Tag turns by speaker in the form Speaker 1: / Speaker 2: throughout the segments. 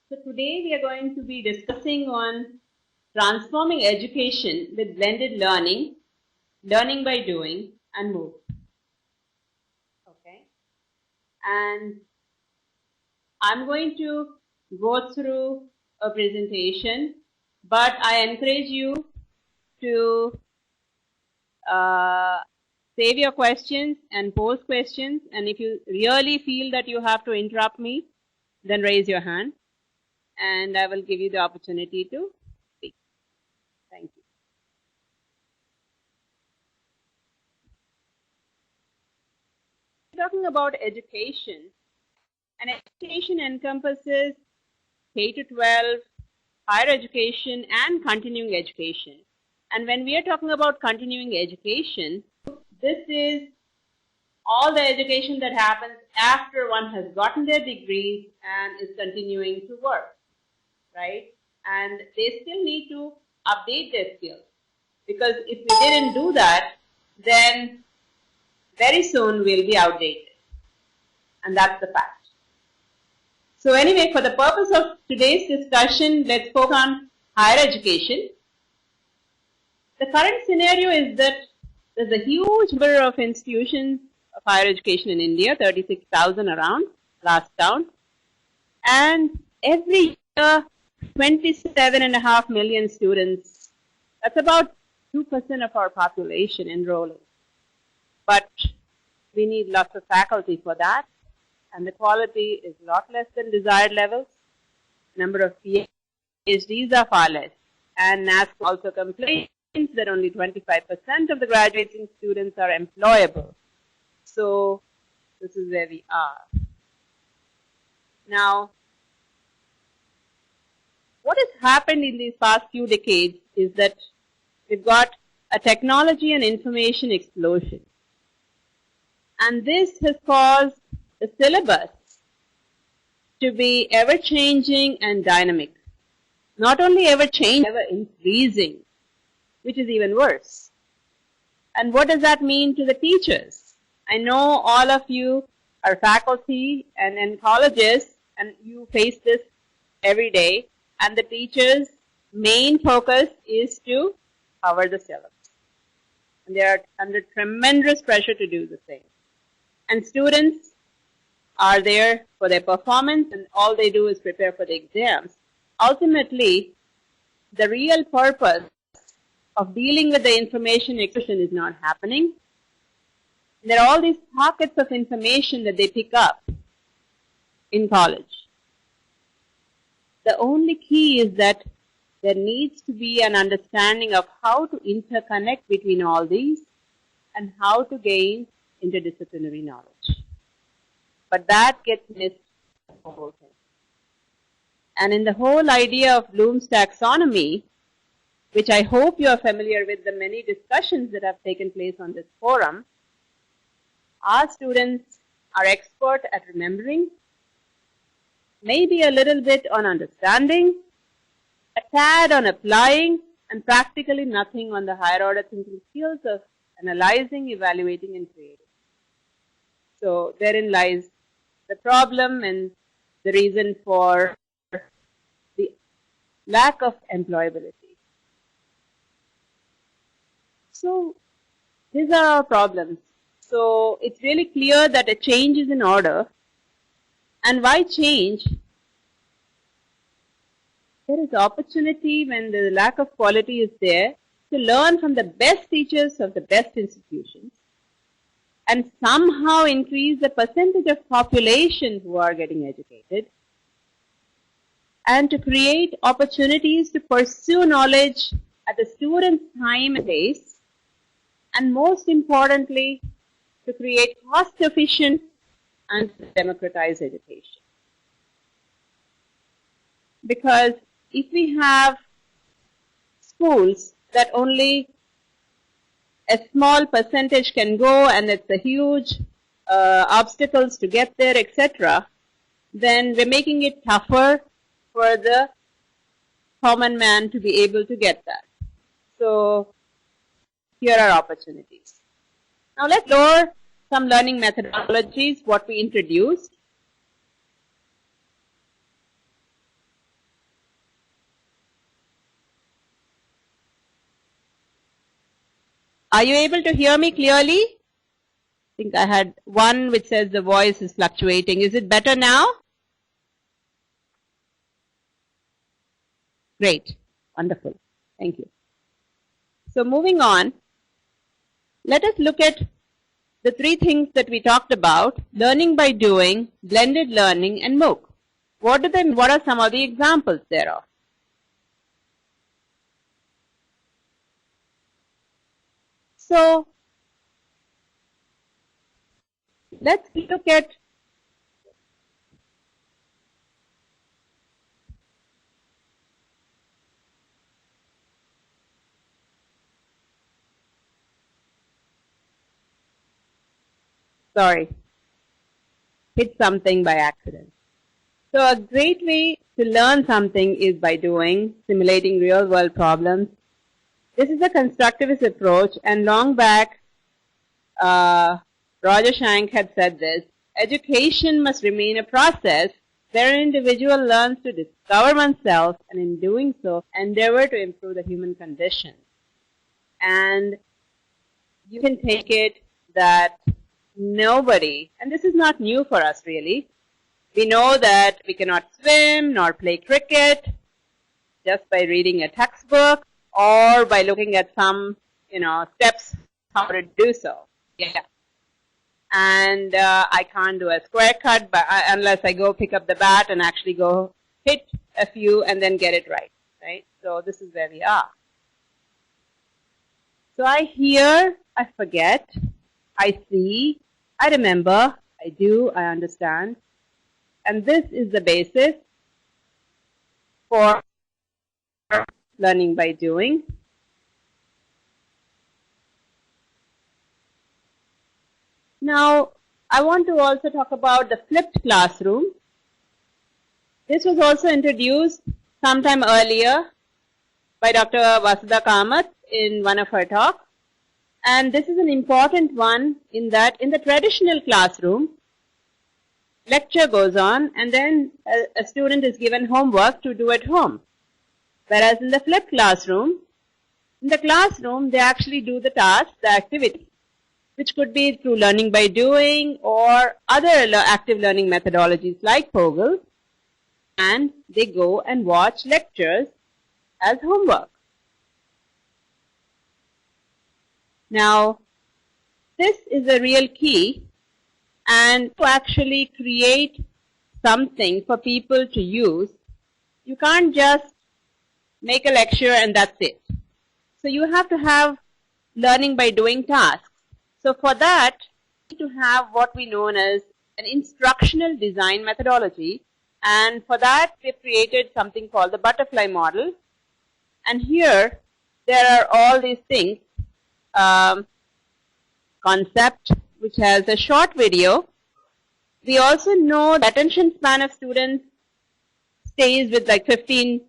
Speaker 1: So today we are going to be discussing on transforming education with blended learning, learning by doing, and MOOC. Okay, and I'm going to go through a presentation, but I encourage you to save your questions and pose questions, and if you really feel that you have to interrupt me, then raise your hand and I will give you the opportunity to speak. Thank you. Talking about education, and education encompasses K to 12, higher education and continuing education. And when we are talking about continuing education, this is all the education that happens after one has gotten their degree and is continuing to work, right? And they still need to update their skills, because if we didn't do that, then very soon we'll be outdated, and that's the fact. So anyway, for the purpose of today's discussion, let's focus on higher education. The current scenario is that there's a huge number of institutions of higher education in India, 36,000 around, last count. And every year, 27.5 million students, that's about 2% of our population enrolling. But we need lots of faculty for that, and the quality is a lot less than desired levels. Number of PhDs are far less, and NASC also complains that only 25% of the graduating students are employable. So this is where we are. Now, what has happened in these past few decades is that we've got a technology and information explosion. And this has caused the syllabus to be ever-changing and dynamic. Not only ever-changing, ever-increasing, which is even worse. And what does that mean to the teachers? I know all of you are faculty and in colleges, and you face this every day. And the teachers' main focus is to cover the syllabus. And they are under tremendous pressure to do the same. And students are there for their performance, and all they do is prepare for the exams. Ultimately, the real purpose of dealing with the information explosion is not happening. There are all these pockets of information that they pick up in college. The only key is that there needs to be an understanding of how to interconnect between all these and how to gain interdisciplinary knowledge. But that gets missed in the whole thing. And in the whole idea of Bloom's taxonomy, which I hope you are familiar with the many discussions that have taken place on this forum, our students are expert at remembering, maybe a little bit on understanding, a tad on applying, and practically nothing on the higher order thinking skills of analyzing, evaluating, and creating. So therein lies the problem and the reason for the lack of employability. So these are our problems. So it's really clear that a change is in order. And why change? There is opportunity when the lack of quality is there to learn from the best teachers of the best institutions and somehow increase the percentage of population who are getting educated, and to create opportunities to pursue knowledge at the student's time and pace, and most importantly, to create cost-efficient and democratize education. Because if we have schools that only a small percentage can go and it's a huge obstacles to get there, etc., then we're making it tougher for the common man to be able to get that. So here are opportunities. Now let's explore some learning methodologies, what we introduced. Are you able to hear me clearly? I think I had one which says the voice is fluctuating. Is it better now? Great. Wonderful. Thank you. So moving on, let us look at the three things that we talked about: learning by doing, blended learning, and MOOC. What are some of the examples thereof? So let's look at hit something by accident. So a great way to learn something is by doing, simulating real-world problems. This is a constructivist approach, and long back, Roger Schank had said this: education must remain a process where an individual learns to discover oneself, and in doing so, endeavor to improve the human condition. And you can take it that nobody, and this is not new for us really, we know that we cannot swim nor play cricket just by reading a textbook or by looking at some, steps how to do so. Yeah. And I can't do a square cut unless I go pick up the bat and actually go hit a few and then get it right? So this is where we are. So I hear, I forget, I see, I remember, I do, I understand. And this is the basis for learning by doing. Now, I want to also talk about the flipped classroom. This was also introduced sometime earlier by Dr. Vasudha Kamath in one of her talks. And this is an important one in that in the traditional classroom, lecture goes on and then a student is given homework to do at home. Whereas in the flipped classroom, in the classroom they actually do the task, the activity, which could be through learning by doing or other active learning methodologies like Pogel, and they go and watch lectures as homework. Now, this is a real key, and to actually create something for people to use, you can't just make a lecture and that's it. So you have to have learning by doing tasks. So for that, you need to have what we know as an instructional design methodology, and for that we've created something called the butterfly model. And here there are all these things. Concept, which has a short video. We also know the attention span of students stays with like 15-20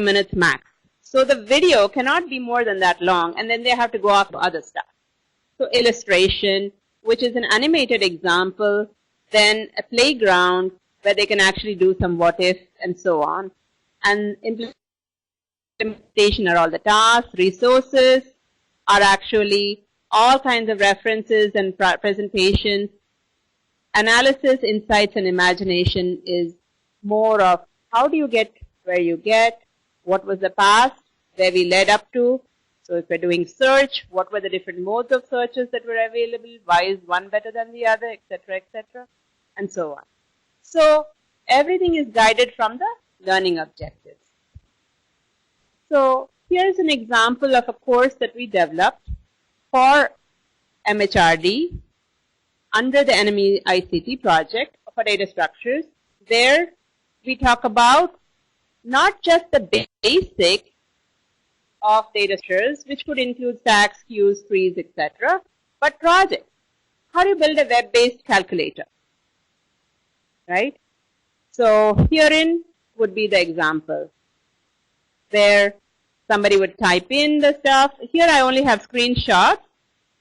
Speaker 1: minutes max. So the video cannot be more than that long, and then they have to go off to other stuff. So illustration, which is an animated example, then a playground where they can actually do some what if and so on. And implementation are all the tasks. Resources are actually all kinds of references and presentations. Analysis, insights, and imagination is more of how do you get where you get, what was the past, where we led up to. So if we're doing search, what were the different modes of searches that were available, why is one better than the other, etc., and so on. So everything is guided from the learning objectives. So here's an example of a course that we developed for MHRD under the NME ICT project for data structures. There we talk about not just the basic of data structures, which could include stacks, queues, trees, etc., but projects. How do you build a web-based calculator, right? So herein would be the example where somebody would type in the stuff. Here I only have screenshots,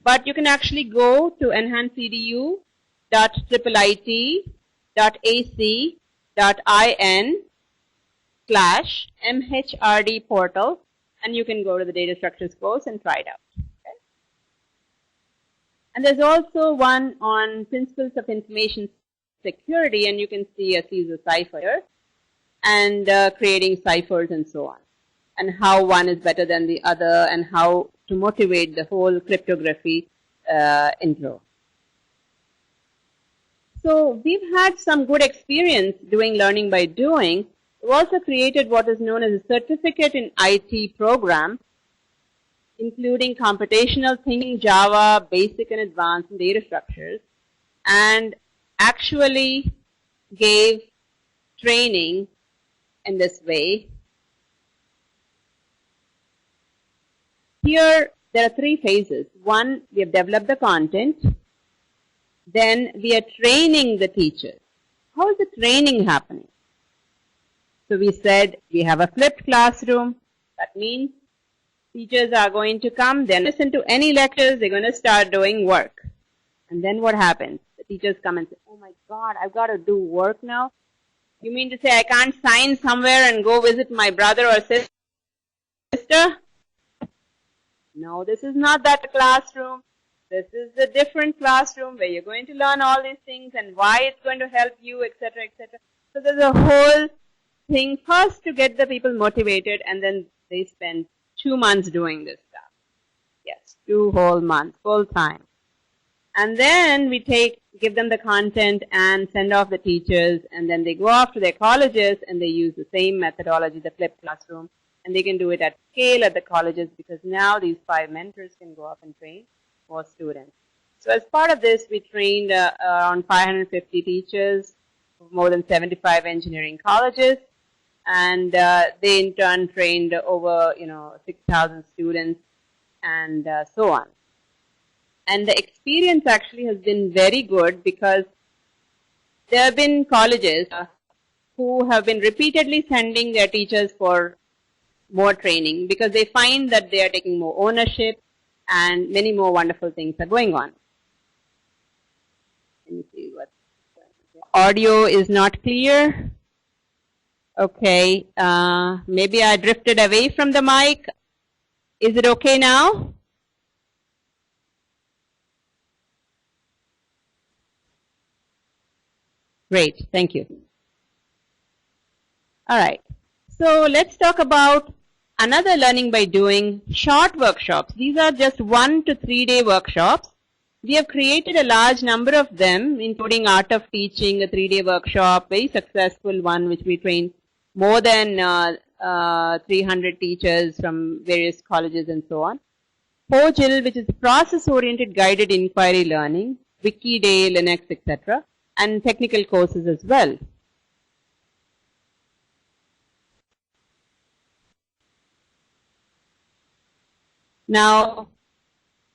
Speaker 1: but you can actually go to enhancedcu.iit.ac.in/mhrd portal, and you can go to the data structures course and try it out. Okay? And there's also one on principles of information security, and you can see a Caesar cipher here, and creating ciphers and so on, and how one is better than the other, and how to motivate the whole cryptography intro. So we've had some good experience doing learning by doing. We've also created what is known as a certificate in IT program, including computational thinking, Java, basic and advanced, and data structures, and actually gave training in this way. Here, there are 3 phases. One, we have developed the content. Then we are training the teachers. How is the training happening? So we said we have a flipped classroom. That means teachers are going to come, then listen to any lectures, they're going to start doing work. And then what happens? The teachers come and say, oh my God, I've got to do work now. You mean to say I can't sign somewhere and go visit my brother or sister? No, this is not that classroom. This is a different classroom where you're going to learn all these things and why it's going to help you, etc., etc. So there's a whole thing first to get the people motivated, and then they spend 2 months doing this stuff. Yes, 2 whole months, full time. And then we give them the content and send off the teachers, and then they go off to their colleges and they use the same methodology, the flipped classroom, and they can do it at scale at the colleges, because now these 5 mentors can go up and train more students. So as part of this, we trained around 550 teachers, more than 75 engineering colleges, and they in turn trained over 6,000 students, and so on. And the experience actually has been very good, because there have been colleges who have been repeatedly sending their teachers for more training, because they find that they are taking more ownership and many more wonderful things are going on. Let me see what audio is not clear. Okay, maybe I drifted away from the mic. Is it okay now? Great, thank you. All right, so let's talk about another learning by doing, short workshops. These are just 1 to 3 day workshops. We have created a large number of them, including Art of Teaching, a 3-day workshop, very successful one, which we trained more than 300 teachers from various colleges and so on. POGIL, which is process-oriented guided inquiry learning, Wikiday, Linux, etc., and technical courses as well. Now,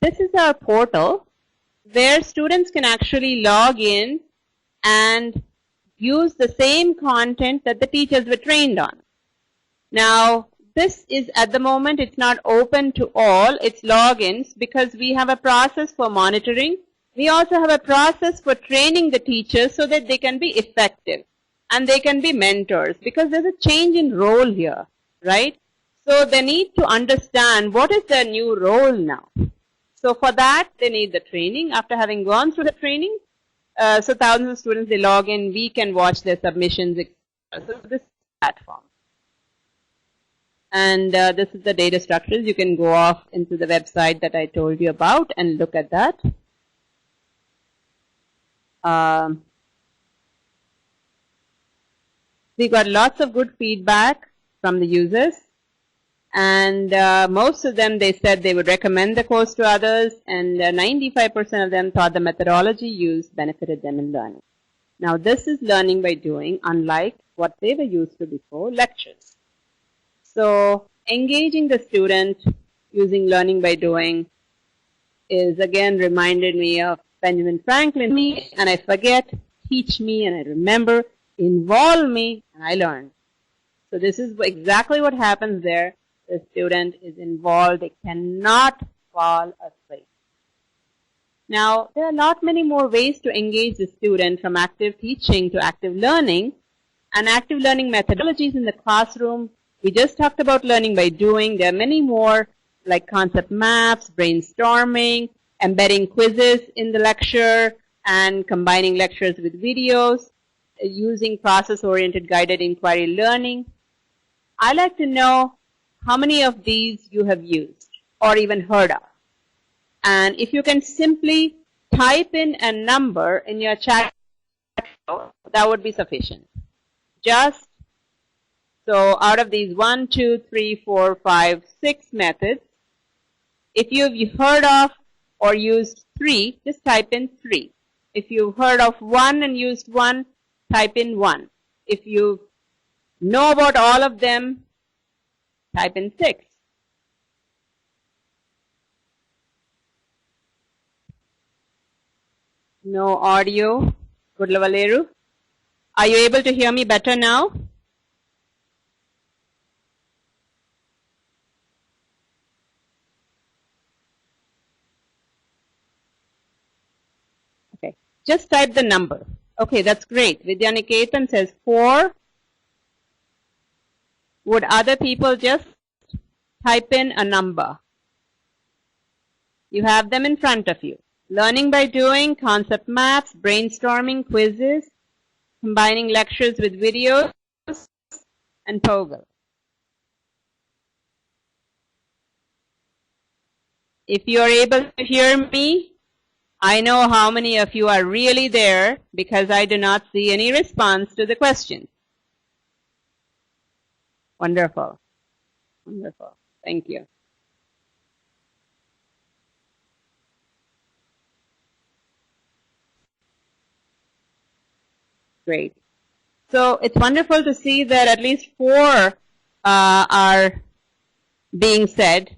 Speaker 1: this is our portal where students can actually log in and use the same content that the teachers were trained on. Now, this is at the moment, it's not open to all, it's logins, because we have a process for monitoring. We also have a process for training the teachers so that they can be effective and they can be mentors, because there's a change in role here, right? So they need to understand what is their new role now. So for that, they need the training. After having gone through the training, so thousands of students, they log in, we can watch their submissions, etc. So this is the platform. And this is the data structures. You can go off into the website that I told you about and look at that. We got lots of good feedback from the users. And most of them, they said they would recommend the course to others, and 95% of them thought the methodology used benefited them in learning. Now, this is learning by doing, unlike what they were used to before, lectures. So, engaging the student using learning by doing is again reminded me of Benjamin Franklin, me and I forget, teach me and I remember, involve me and I learn. So this is exactly what happens there. The student is involved, they cannot fall asleep. Now, there are not many more ways to engage the student, from active teaching to active learning, and active learning methodologies in the classroom. We just talked about learning by doing. There are many more, like concept maps, brainstorming, embedding quizzes in the lecture and combining lectures with videos, using process-oriented guided inquiry learning. I'd like to know how many of these you have used or even heard of. And if you can simply type in a number in your chat, that would be sufficient. Just so out of these 1, 2, 3, 4, 5, 6 methods, if you've heard of or used 3, just type in 3. If you've heard of 1 and used 1, type in 1. If you know about all of them, type in 6. No audio. Gudlavaleru. Are you able to hear me better now? Okay. Just type the number. Okay, that's great. Vidyaniketan says 4. Would other people just type in a number? You have them in front of you. Learning by doing, concept maps, brainstorming, quizzes, combining lectures with videos, and Poggle. If you are able to hear me, I know how many of you are really there because I do not see any response to the question. Wonderful. Wonderful. Thank you. Great. So it's wonderful to see that at least 4 are being said.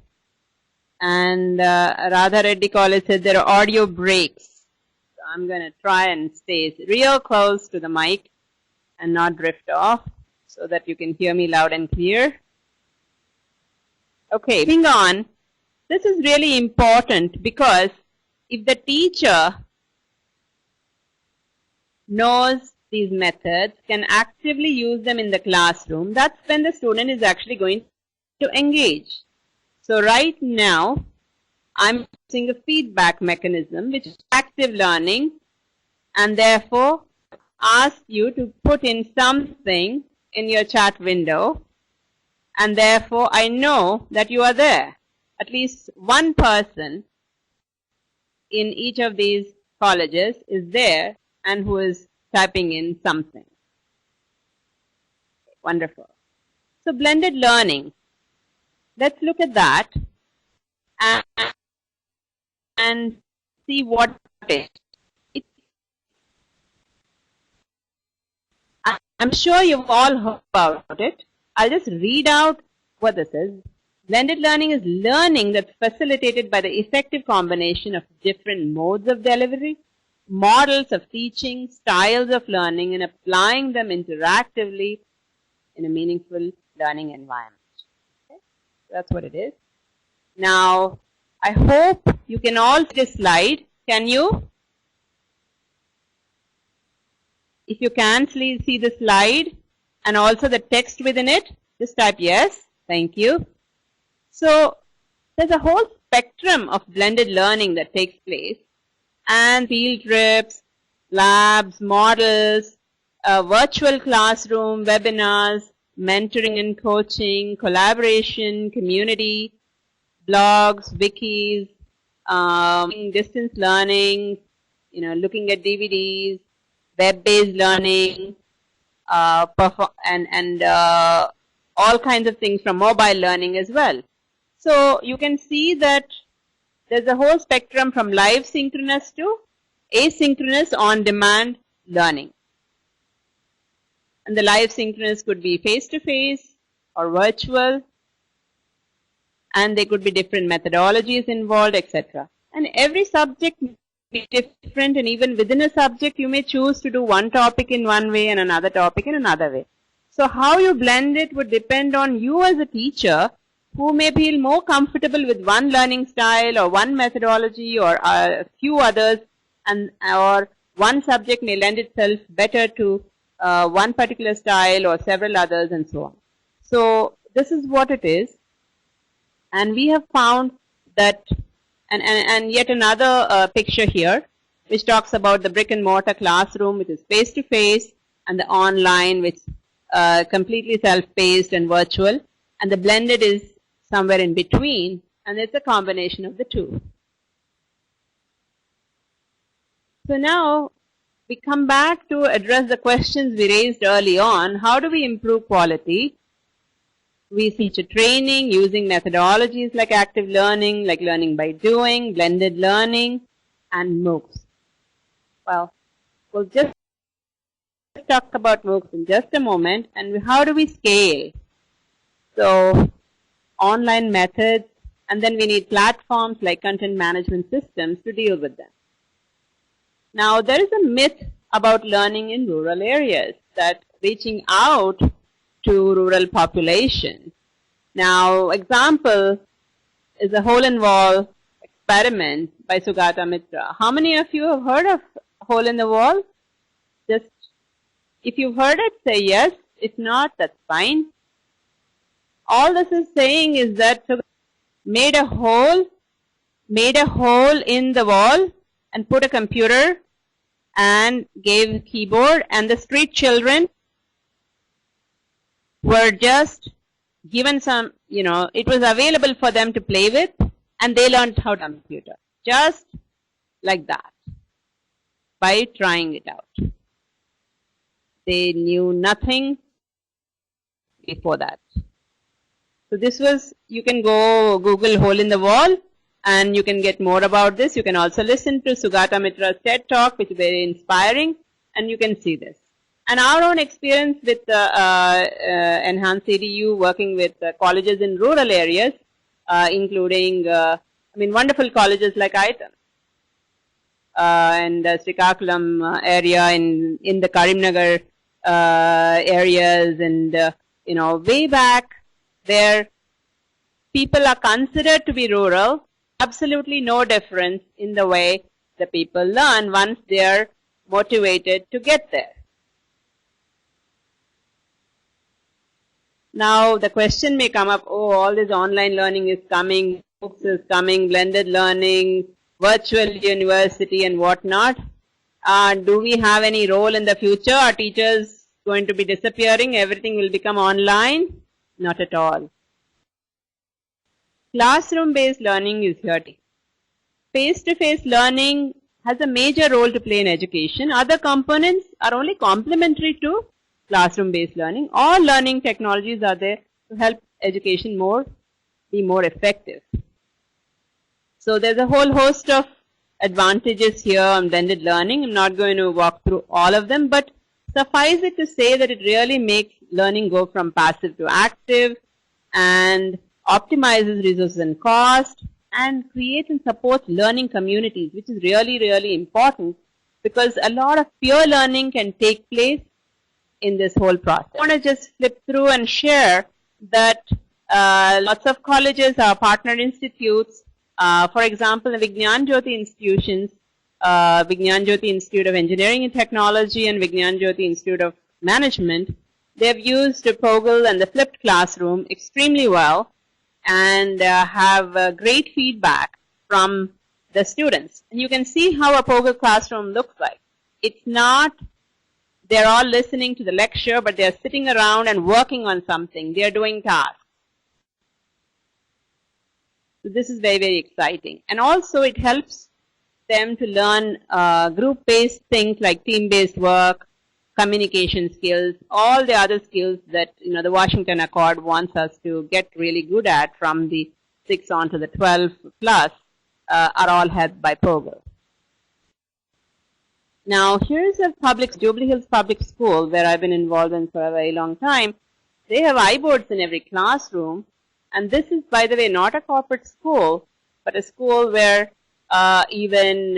Speaker 1: And Radha Reddy College said there are audio breaks. So I'm going to try and stay real close to the mic and not drift off so that you can hear me loud and clear. Okay, moving on. This is really important because if the teacher knows these methods, can actively use them in the classroom, that's when the student is actually going to engage. So right now, I'm using a feedback mechanism, which is active learning, and therefore ask you to put in something in your chat window, and therefore I know that you are there. At least one person in each of these colleges is there and who is typing in something. Wonderful. So blended learning. Let's look at that and see what it is. I'm sure you've all heard about it. I'll just read out what this is. Blended learning is learning that's facilitated by the effective combination of different modes of delivery, models of teaching, styles of learning, and applying them interactively in a meaningful learning environment. Okay? That's what it is. Now, I hope you can all see this slide. Can you? If you can, please see the slide and also the text within it. Just type yes. Thank you. So, there's a whole spectrum of blended learning that takes place. And field trips, labs, models, virtual classroom, webinars, mentoring and coaching, collaboration, community, blogs, wikis, distance learning, looking at DVDs, web-based learning, and all kinds of things from mobile learning as well. So you can see that there's a whole spectrum from live synchronous to asynchronous on-demand learning. And the live synchronous could be face-to-face or virtual. And there could be different methodologies involved, etc. And every subject may be different, and even within a subject you may choose to do one topic in one way and another topic in another way. So how you blend it would depend on you as a teacher, who may feel more comfortable with one learning style or one methodology or a few others, or one subject may lend itself better to one particular style or several others and so on. So this is what it is. And we have found that And yet another picture here, which talks about the brick and mortar classroom, which is face-to-face, and the online, which completely self-paced and virtual, and the blended is somewhere in between, and it's a combination of the two. So now we come back to address the questions we raised early on. How do we improve quality? We feature training using methodologies like active learning, like learning by doing, blended learning, and MOOCs. Well, we'll just talk about MOOCs in just a moment. And how do we scale? So, online methods, and then we need platforms like content management systems to deal with them. Now, there is a myth about learning in rural areas, that reaching out to rural population. Now, example is a hole-in-wall experiment by Sugata Mitra. How many of you have heard of hole in the wall? Just, if you've heard it, say yes. If not, that's fine. All this is saying is that made a hole in the wall and put a computer and gave a keyboard, and the street children were just given some, it was available for them to play with, and they learned how to computer. Just like that, by trying it out. They knew nothing before that. So this was, you can go Google hole in the wall, and you can get more about this. You can also listen to Sugata Mitra's TED Talk, which is very inspiring, and you can see this. And our own experience with Enhanced EDU, working with colleges in rural areas, including, wonderful colleges like IITM and Srikakulam area in the Karimnagar areas, and way back where people are considered to be rural. Absolutely no difference in the way the people learn once they are motivated to get there. Now the question may come up, oh, all this online learning is coming, books is coming, blended learning, virtual university and whatnot. Do we have any role in the future? Are teachers going to be disappearing? Everything will become online? Not at all. Classroom-based learning is here. Face-to-face learning has a major role to play in education. Other components are only complementary to classroom-based learning. All learning technologies are there to help education be more effective. So there's a whole host of advantages here on blended learning. I'm not going to walk through all of them, but suffice it to say that it really makes learning go from passive to active, and optimizes resources and cost, and creates and supports learning communities, which is really, really important, because a lot of peer learning can take place in this whole process. I want to just flip through and share that lots of colleges are partner institutes. For example, the Vigyan Jyoti institutions, Vigyan Jyoti Institute of Engineering and Technology and Vigyan Jyoti Institute of Management, they have used POGLE and the flipped classroom extremely well, and have great feedback from the students. And you can see how a POGLE classroom looks like. It's not, they're all listening to the lecture, but they're sitting around and working on something. They're doing tasks. So this is very, very exciting. And also it helps them to learn group-based things like team-based work, communication skills, all the other skills that the Washington Accord wants us to get really good at from the 6 on to the 12 plus are all helped by POGLE. Now here's a Jubilee Hills Public School where I've been involved in for a very long time. They have iBoards in every classroom, and this is, by the way, not a corporate school, but a school where even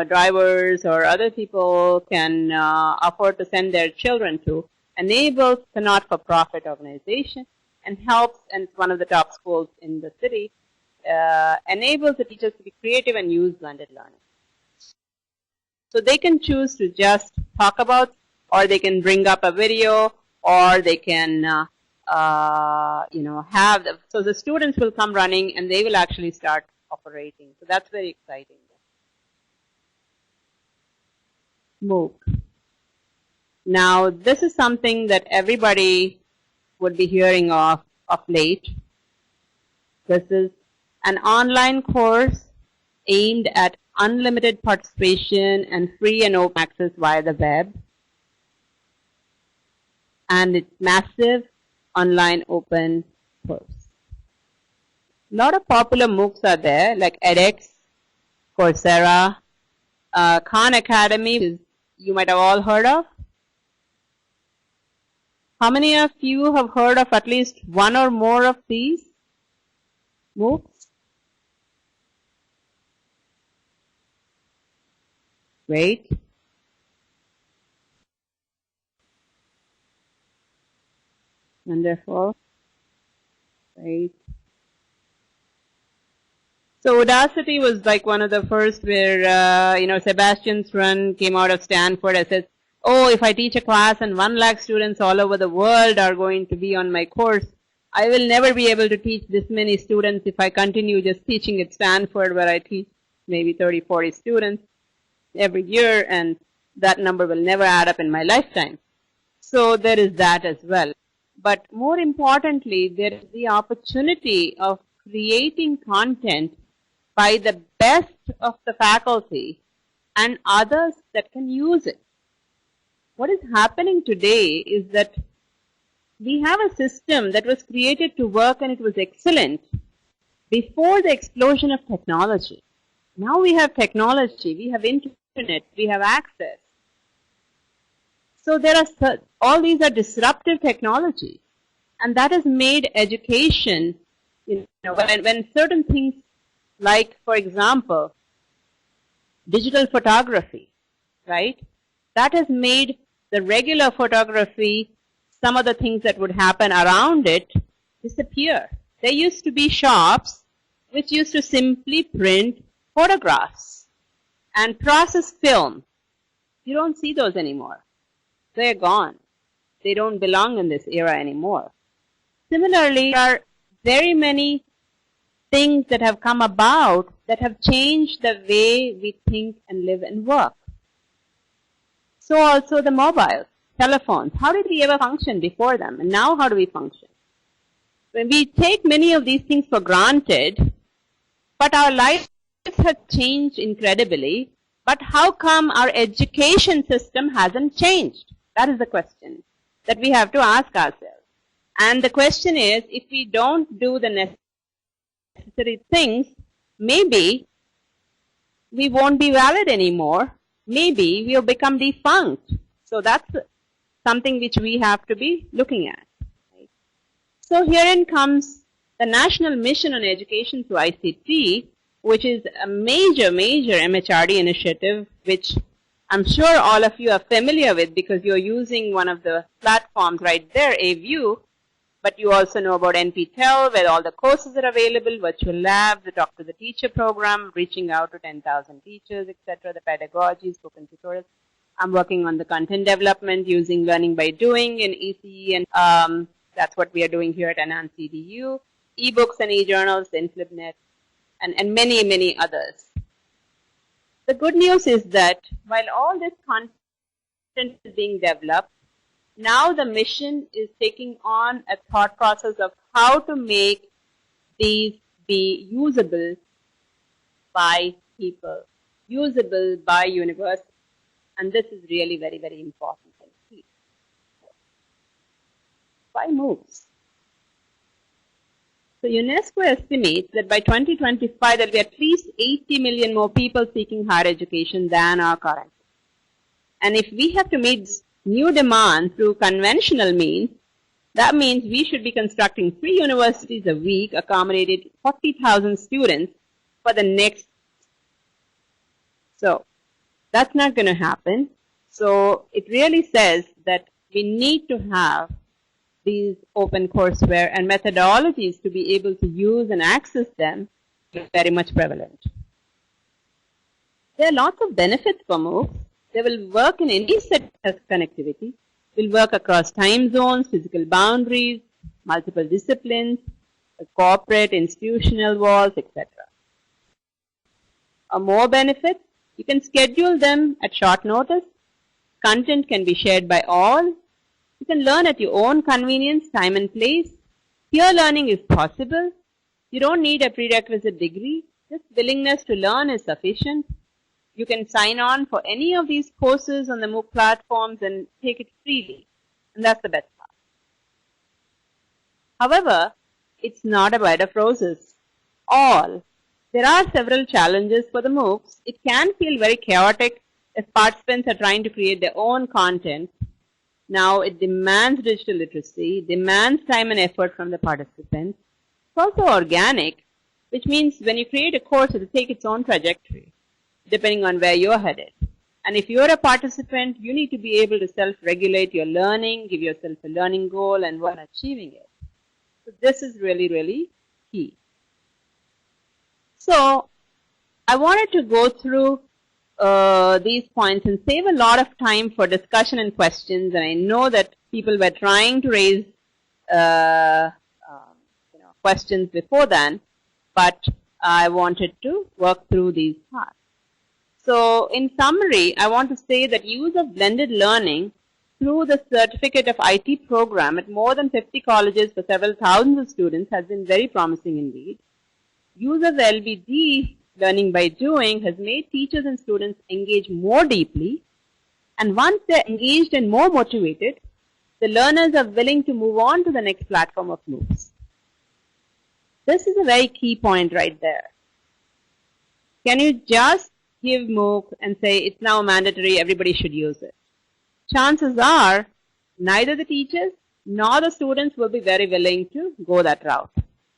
Speaker 1: drivers or other people can afford to send their children to. Enables the not-for-profit organization and helps, and it's one of the top schools in the city, enables the teachers to be creative and use blended learning. So they can choose to just talk about, or they can bring up a video, or they can so the students will come running and they will actually start operating. So that's very exciting. MOOC. Now, this is something that everybody would be hearing of late. This is an online course aimed at unlimited participation and free and open access via the web. And it's massive online open course. A lot of popular MOOCs are there, like edX, Coursera, Khan Academy, you might have all heard of. How many of you have heard of at least one or more of these MOOCs? Great. Wonderful. Great. So Audacity was like one of the first where, Sebastian Thrun came out of Stanford and says, oh, if I teach a class and 1 lakh students all over the world are going to be on my course, I will never be able to teach this many students if I continue just teaching at Stanford, where I teach maybe 30, 40 students every year, and that number will never add up in my lifetime. So there is that as well. But more importantly, there is the opportunity of creating content by the best of the faculty and others that can use it. What is happening today is that we have a system that was created to work and it was excellent before the explosion of technology. Now we have technology, we have internet, we have access. So there are all these are disruptive technologies, and that has made education, when certain things like, for example, digital photography, right? That has made the regular photography, some of the things that would happen around it, disappear. There used to be shops which used to simply print photographs and process film. You don't see those anymore. They're gone. They don't belong in this era anymore. Similarly, there are very many things that have come about that have changed the way we think and live and work. So also the mobiles, telephones. How did we ever function before them? And now how do we function? When we take many of these things for granted, but our lives have changed incredibly. But how come our education system hasn't changed? That is the question that we have to ask ourselves. And the question is, if we don't do the necessary things, maybe we won't be valid anymore. Maybe we'll become defunct. So that's something which we have to be looking at. Right? So herein comes the National Mission on Education through ICT, which is a major MHRD initiative, which I'm sure all of you are familiar with because you're using one of the platforms right there, AView, but you also know about NPTEL, where all the courses are available, virtual labs, the Talk to the Teacher program, reaching out to 10,000 teachers, etc., the pedagogy, spoken tutorials. I'm working on the content development using Learning by Doing in ECE, and that's what we are doing here at Enhance EDU, ebooks and e-journals, InflipNet, and many others. The good news is that while all this content is being developed, now the mission is taking on a thought process of how to make these be usable by people, usable by universities. And this is really very important. Why MOOCs? So UNESCO estimates that by 2025 there will be at least 80 million more people seeking higher education than are currently. And if we have to meet new demand through conventional means, that means we should be constructing 3 universities a week, accommodating 40,000 students for the next. So that's not going to happen. So it really says that we need to have these open courseware and methodologies to be able to use and access them is very much prevalent. There are lots of benefits for MOOCs. They will work in any set of connectivity, will work across time zones, physical boundaries, multiple disciplines, corporate, institutional walls, etc. more benefits. You can schedule them at short notice. Content can be shared by all. You can learn at your own convenience, time and place. Peer learning is possible. You don't need a prerequisite degree. Just willingness to learn is sufficient. You can sign on for any of these courses on the MOOC platforms and take it freely. And that's the best part. However, it's not a bed of roses. There are several challenges for the MOOCs. It can feel very chaotic if participants are trying to create their own content. Now, it demands digital literacy, demands time and effort from the participants. It's also organic, which means when you create a course, it will take its own trajectory, depending on where you're headed. And if you're a participant, you need to be able to self-regulate your learning, give yourself a learning goal, and work on achieving it. So this is really, really key. So I wanted to go through these points and save a lot of time for discussion and questions. And I know that people were trying to raise questions before then, but I wanted to work through these parts. So in summary, I want to say that use of blended learning through the Certificate of IT program at more than 50 colleges for several thousands of students has been very promising indeed. Use of LBD, learning by doing, has made teachers and students engage more deeply, and once they're engaged and more motivated, the learners are willing to move on to the next platform of MOOCs. This is a very key point right there. Can you just give MOOC and say it's now mandatory, everybody should use it? Chances are neither the teachers nor the students will be very willing to go that route.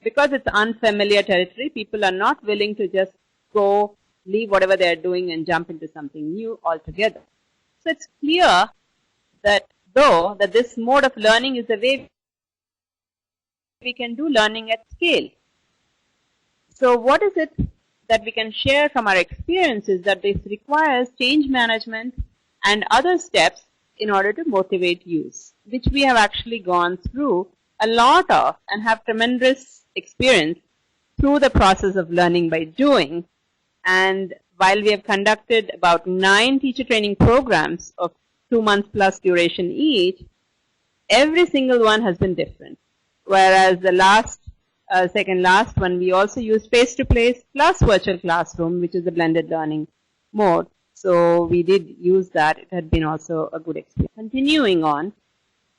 Speaker 1: Because it's unfamiliar territory, people are not willing to just go, leave whatever they're doing and jump into something new altogether. So it's clear that this mode of learning is the way we can do learning at scale. So what is it that we can share from our experiences that this requires change management and other steps in order to motivate use, which we have actually gone through a lot of and have tremendous experience through the process of learning by doing. And while we have conducted about 9 teacher training programs of 2 months plus duration each, every single one has been different. Whereas the second last one, we also used face-to-face plus virtual classroom, which is a blended learning mode. So we did use that. It had been also a good experience. Continuing on,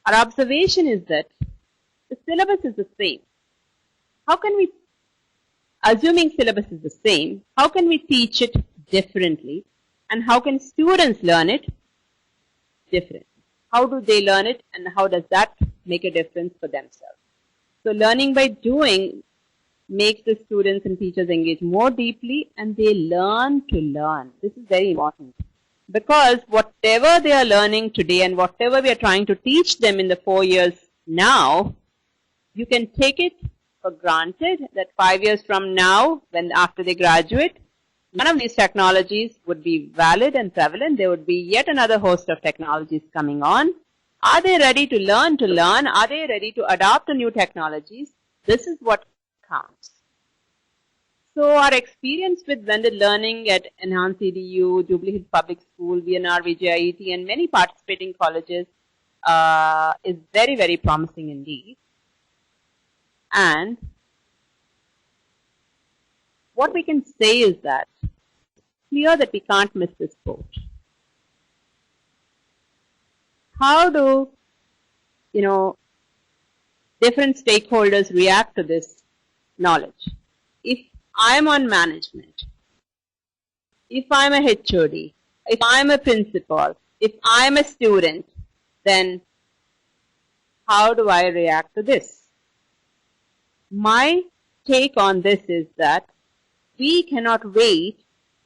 Speaker 1: our observation is that the syllabus is the same. How can we, assuming syllabus is the same, how can we teach it differently? And how can students learn it differently? How do they learn it, and how does that make a difference for themselves? So learning by doing makes the students and teachers engage more deeply, and they learn to learn. This is very important, because whatever they are learning today and whatever we are trying to teach them in the 4 years now, you can take it for granted that 5 years from now, after they graduate, none of these technologies would be valid and prevalent. There would be yet another host of technologies coming on. Are they ready to learn to learn? Are they ready to adopt to new technologies? This is what counts. So our experience with blended learning at Enhanced EDU, Jubilee Hills Public School, VNR, VJIET, and many participating colleges is very, very promising indeed. And what we can say is that it's clear that we can't miss this boat. How do, different stakeholders react to this knowledge? If I'm on management, if I'm a HOD, if I'm a principal, if I'm a student, then how do I react to this? My take on this is that we cannot wait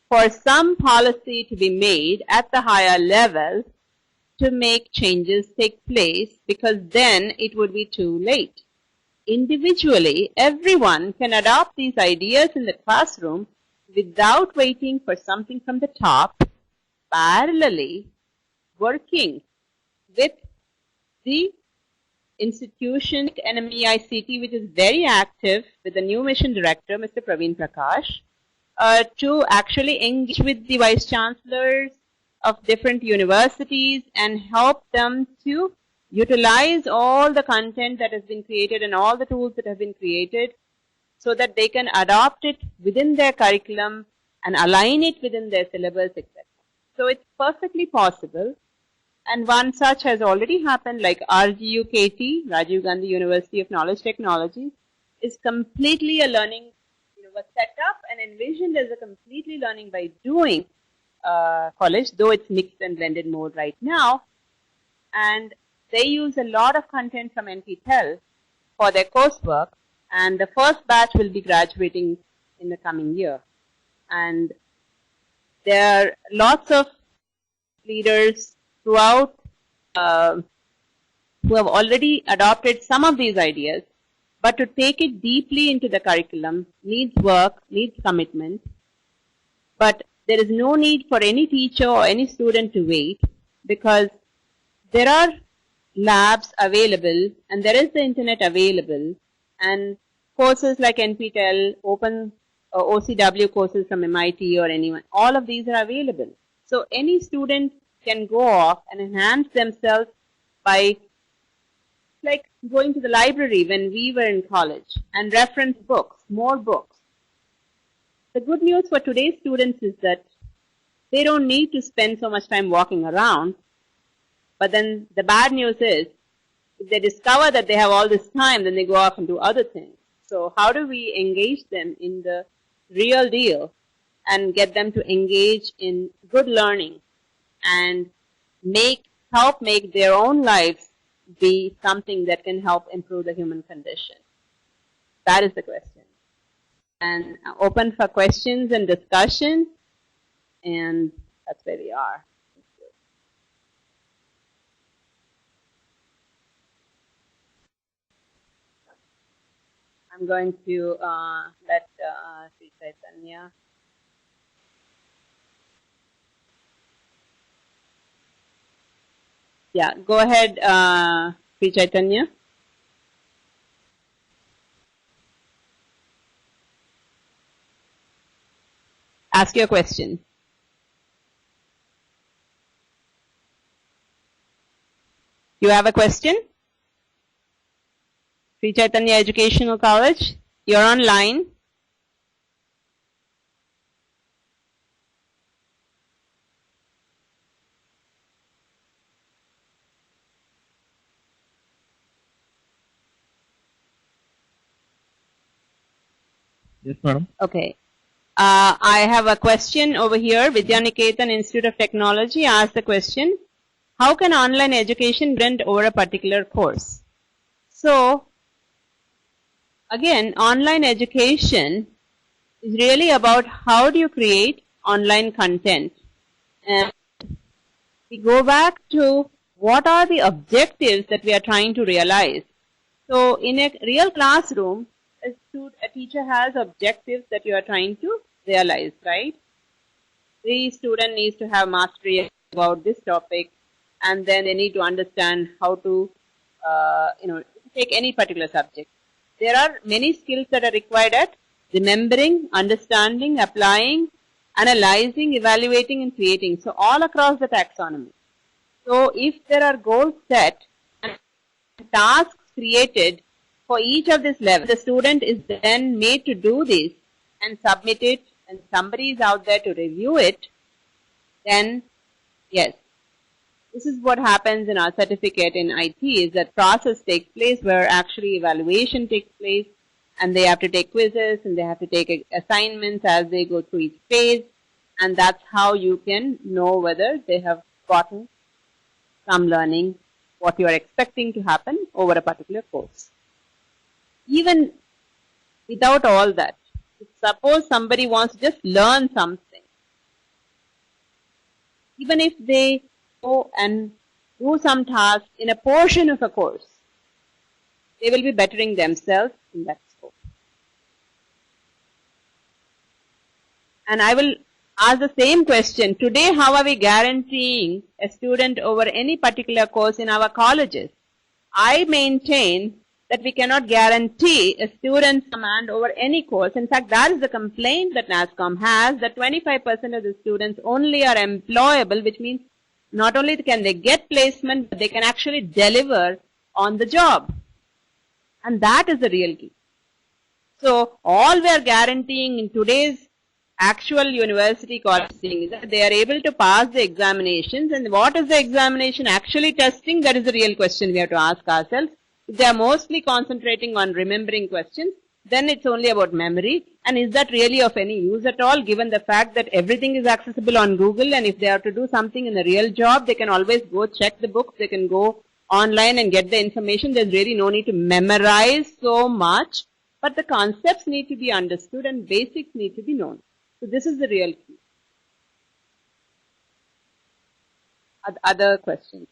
Speaker 1: for some policy to be made at the higher level to make changes take place, because then it would be too late. Individually, everyone can adopt these ideas in the classroom without waiting for something from the top, parallelly working with the institution, NMEICT, which is very active with the new mission director, Mr. Praveen Prakash, to actually engage with the vice chancellors of different universities and help them to utilize all the content that has been created and all the tools that have been created so that they can adopt it within their curriculum and align it within their syllabus, etc. So it's perfectly possible. And one such has already happened, like RGUKT, Rajiv Gandhi University of Knowledge Technology, is completely a learning, was set up and envisioned as a completely learning by doing college, though it's mixed and blended mode right now. And they use a lot of content from NPTEL for their coursework, and the first batch will be graduating in the coming year. And there are lots of leaders throughout who have already adopted some of these ideas, but to take it deeply into the curriculum needs work, needs commitment. But there is no need for any teacher or any student to wait, because there are labs available and there is the internet available, and courses like NPTEL, open OCW courses from MIT or anyone, all of these are available. So any student can go off and enhance themselves by like going to the library when we were in college and reference books, more books. The good news for today's students is that they don't need to spend so much time walking around. But then the bad news is, if they discover that they have all this time, then they go off and do other things. So how do we engage them in the real deal and get them to engage in good learning and help make their own lives be something that can help improve the human condition? That is the question. And open for questions and discussion, and that's where we are. I'm going to let Sri Chaitanya. Yeah, go ahead, Sri Chaitanya. Ask your question. You have a question? Sri Chaitanya Educational College, you're online.
Speaker 2: Yes, madam.
Speaker 1: Okay. I have a question over here. Vidyaniketan Institute of Technology asked the question, how can online education blend over a particular course? So, again, online education is really about how do you create online content. And we go back to what are the objectives that we are trying to realize. So, in a real classroom, a teacher has objectives that you are trying to realize, right? The student needs to have mastery about this topic, and then they need to understand how to, take any particular subject. There are many skills that are required at remembering, understanding, applying, analyzing, evaluating, and creating. So all across the taxonomy. So if there are goals set and tasks created for each of this level, the student is then made to do this and submit it, and somebody is out there to review it, then yes. This is what happens in our certificate in IT, is that process takes place where actually evaluation takes place, and they have to take quizzes and they have to take assignments as they go through each phase, and that's how you can know whether they have gotten some learning, what you are expecting to happen over a particular course. Even without all that, suppose somebody wants to just learn something, even if they go and do some task in a portion of a course, they will be bettering themselves in that scope. And I will ask the same question. Today, how are we guaranteeing a student over any particular course in our colleges? I maintain that we cannot guarantee a student's command over any course. In fact, that is the complaint that NASSCOM has, that 25% of the students only are employable, which means not only can they get placement, but they can actually deliver on the job. And that is the real key. So all we are guaranteeing in today's actual university college-thing is that they are able to pass the examinations. And what is the examination actually testing? That is the real question we have to ask ourselves. If they are mostly concentrating on remembering questions, then it's only about memory. And is that really of any use at all, given the fact that everything is accessible on Google, and if they have to do something in a real job, they can always go check the books, they can go online and get the information. There's really no need to memorize so much, but the concepts need to be understood and basics need to be known. So this is the real key. Other questions?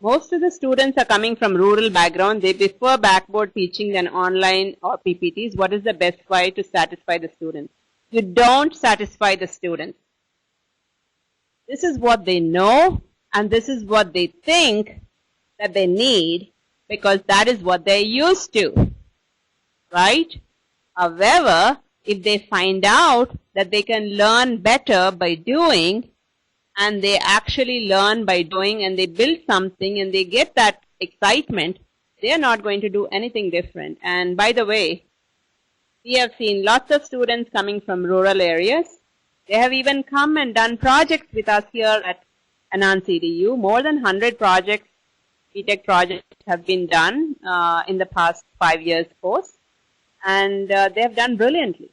Speaker 1: Most of the students are coming from rural background. They prefer backboard teaching than online or PPTs. What is the best way to satisfy the students? You don't satisfy the students. This is what they know and this is what they think that they need, because that is what they're used to, right? However, if they find out that they can learn better by doing, and they actually learn by doing, and they build something and they get that excitement, they are not going to do anything different. And by the way, we have seen lots of students coming from rural areas. They have even come and done projects with us here at Anand CDU. More than 100 projects, BTech projects have been done in the past 5 years course, and they have done brilliantly.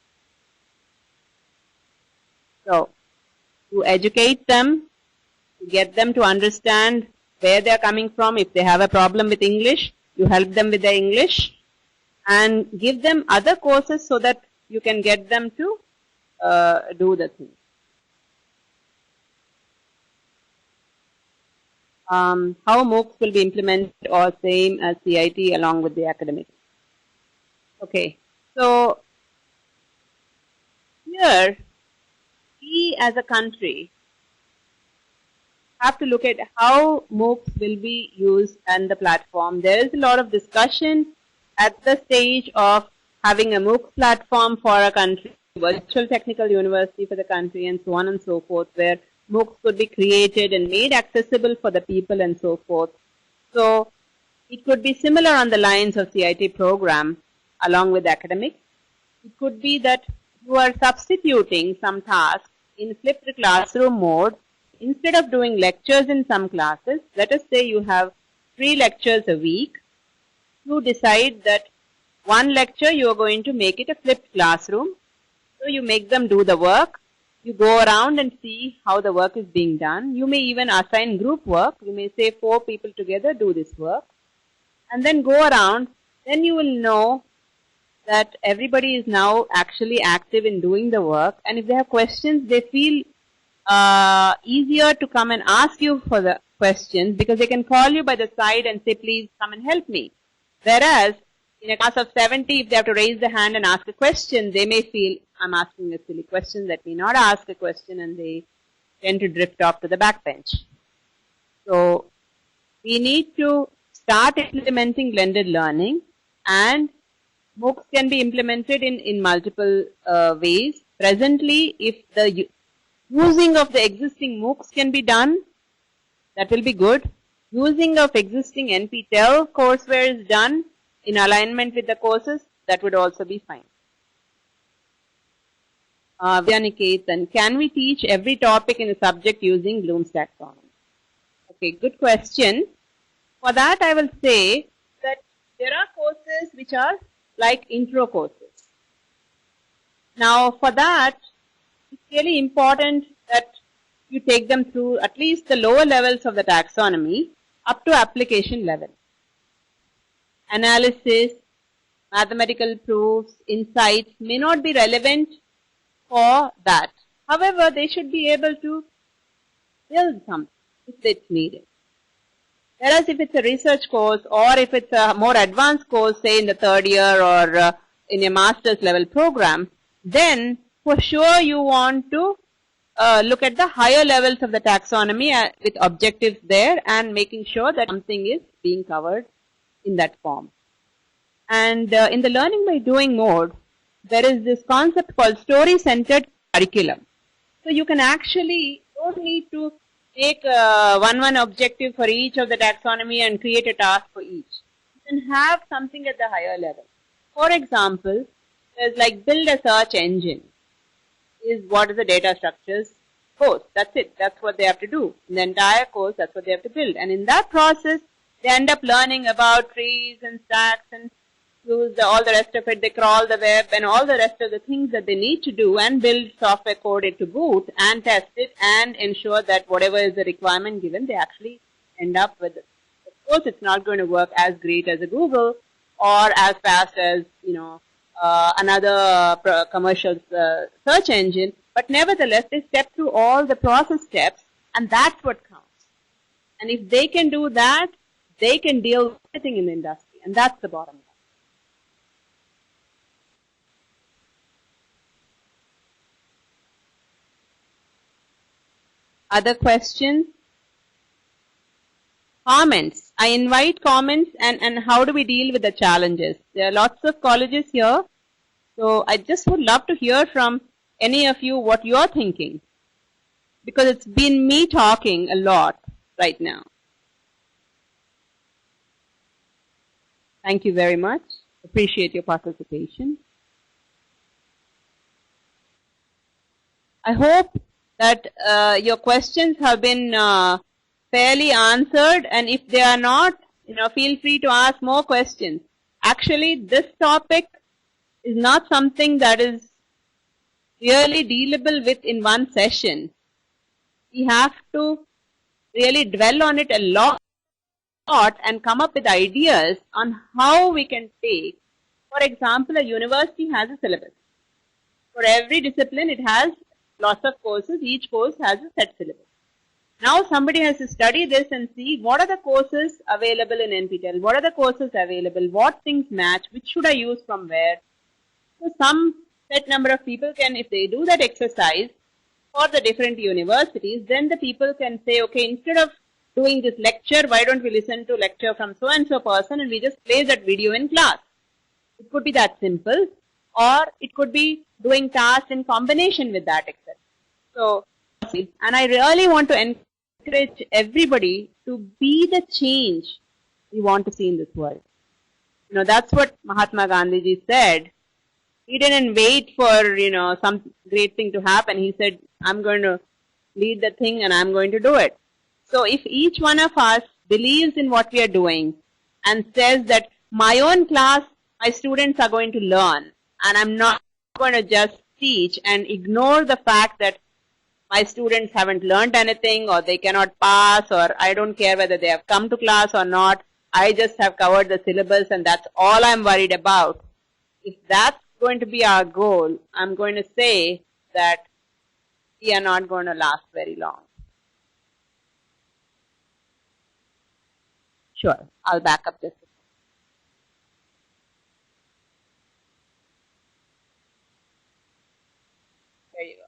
Speaker 1: So, to educate them, to get them to understand where they are coming from. If they have a problem with English, you help them with their English and give them other courses so that you can get them to do the thing. How MOOCs will be implemented or same as CIT along with the academics. Okay, so here we as a country have to look at how MOOCs will be used on the platform. There is a lot of discussion at the stage of having a MOOC platform for a country, virtual technical university for the country, and so on and so forth, where MOOCs could be created and made accessible for the people and so forth. So it could be similar on the lines of CIT program along with academics. It could be that you are substituting some tasks in flipped classroom mode. Instead of doing lectures in some classes, let us say you have 3 lectures a week, you decide that one lecture you are going to make it a flipped classroom. So you make them do the work. You go around and see how the work is being done. You may even assign group work. You may say 4 people together do this work. And then go around. Then you will know that everybody is now actually active in doing the work. And if they have questions, they feel easier to come and ask you for the questions, because they can call you by the side and say, please come and help me. Whereas in a class of 70, if they have to raise the hand and ask a question, they may feel, I'm asking a silly question, let me not ask a question, and they tend to drift off to the backbench. So we need to start implementing blended learning, and MOOCs can be implemented in multiple ways. Presently, if the using of the existing MOOCs can be done, that will be good. Using of existing NPTEL courseware is done in alignment with the courses, that would also be fine. Vidyaniketan, can we teach every topic in a subject using Bloom's taxonomy? Okay, good question. For that, I will say that there are courses which are like intro courses. Now, for that, it's really important that you take them through at least the lower levels of the taxonomy up to application level. Analysis, mathematical proofs, insights may not be relevant for that. However, they should be able to build something if it's needed. Whereas if it's a research course, or if it's a more advanced course, say in the 3rd year or in a master's level program, then for sure you want to look at the higher levels of the taxonomy with objectives there and making sure that something is being covered in that form. And in the learning by doing mode, there is this concept called story-centered curriculum. So you can actually, don't need to take one objective for each of the taxonomy and create a task for each. You can have something at the higher level. For example, there's like build a search engine. Is what is the data structures course. That's it. That's what they have to do. In the entire course, that's what they have to build. And in that process, they end up learning about trees and stacks and use all the rest of it. They crawl the web and all the rest of the things that they need to do and build software code to boot and test it and ensure that whatever is the requirement given, they actually end up with it. Of course, it's not going to work as great as a Google or as fast as, another commercial search engine, but nevertheless, they step through all the process steps, and that's what counts. And if they can do that, they can deal with everything in the industry, and that's the bottom line. Other questions? Comments. I invite comments and how do we deal with the challenges? There are lots of colleges here. So I just would love to hear from any of you what you're thinking. Because it's been me talking a lot right now. Thank you very much. Appreciate your participation. I hope that your questions have been fairly answered, and if they are not, feel free to ask more questions. Actually, this topic is not something that is really dealable with in one session. We have to really dwell on it a lot and come up with ideas on how we can take. For example, a university has a syllabus. For every discipline, it has lots of courses. Each course has a set syllabus. Now somebody has to study this and see what are the courses available in NPTEL, what are the courses available, what things match, which should I use from where. So some set number of people can, if they do that exercise for the different universities, then the people can say, okay, instead of doing this lecture, why don't we listen to lecture from so-and-so person and we just play that video in class. It could be that simple, or it could be doing tasks in combination with that, etc. So, and I really want to encourage everybody to be the change we want to see in this world. That's what Mahatma Gandhi said. He didn't wait for, some great thing to happen. He said, I'm going to lead the thing and I'm going to do it. So if each one of us believes in what we are doing and says that my own class, my students are going to learn, and I'm not going to just teach and ignore the fact that my students haven't learned anything or they cannot pass, or I don't care whether they have come to class or not. I just have covered the syllabus and that's all I'm worried about. If that's going to be our goal, I'm going to say that we are not going to last very long. Sure, I'll back up just a second. There you go.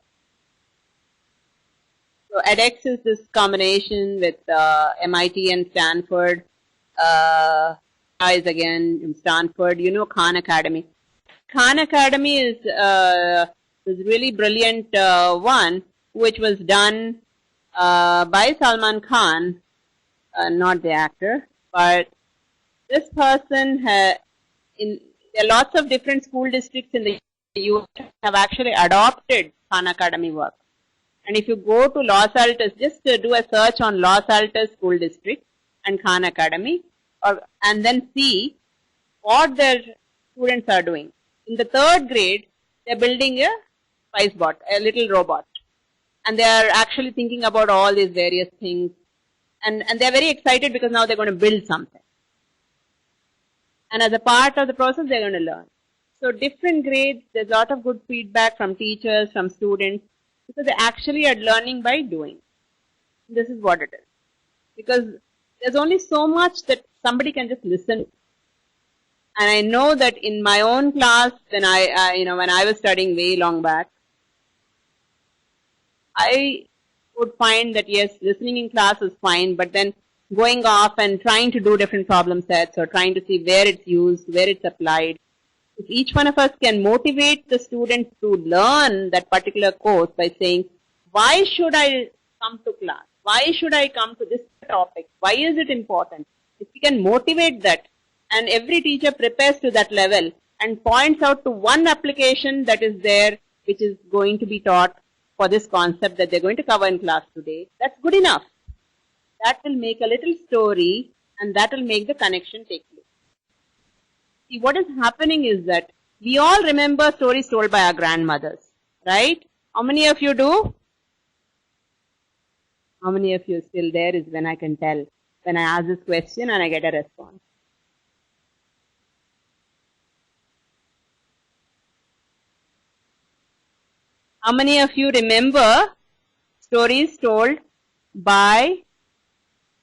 Speaker 1: So edX is this combination with MIT and Stanford. Is again in Stanford. Khan Academy. Khan Academy is really brilliant one, which was done by Salman Khan, not the actor, but this person there are lots of different school districts in the US have actually adopted Khan Academy work. And if you go to Los Altos, just do a search on Los Altos School District and Khan Academy, and then see what their students are doing. In the 3rd grade, they're building a SpiceBot, a little robot. And they are actually thinking about all these various things. And they're very excited because now they're going to build something. And as a part of the process, they're going to learn. So different grades, there's a lot of good feedback from teachers, from students, because they actually are learning by doing. This is what it is. Because there's only so much that somebody can just listen. And I know that in my own class, when when I was studying way long back, I would find that yes, listening in class is fine, but then going off and trying to do different problem sets or trying to see where it's used, where it's applied. If each one of us can motivate the student to learn that particular course by saying, why should I come to class? Why should I come to this topic? Why is it important? If we can motivate that, and every teacher prepares to that level and points out to one application that is there which is going to be taught for this concept that they're going to cover in class today, that's good enough. That will make a little story and that will make the connection take place. See, what is happening is that we all remember stories told by our grandmothers, right? How many of you do? How many of you are still there is when I can tell, when I ask this question and I get a response. How many of you remember stories told by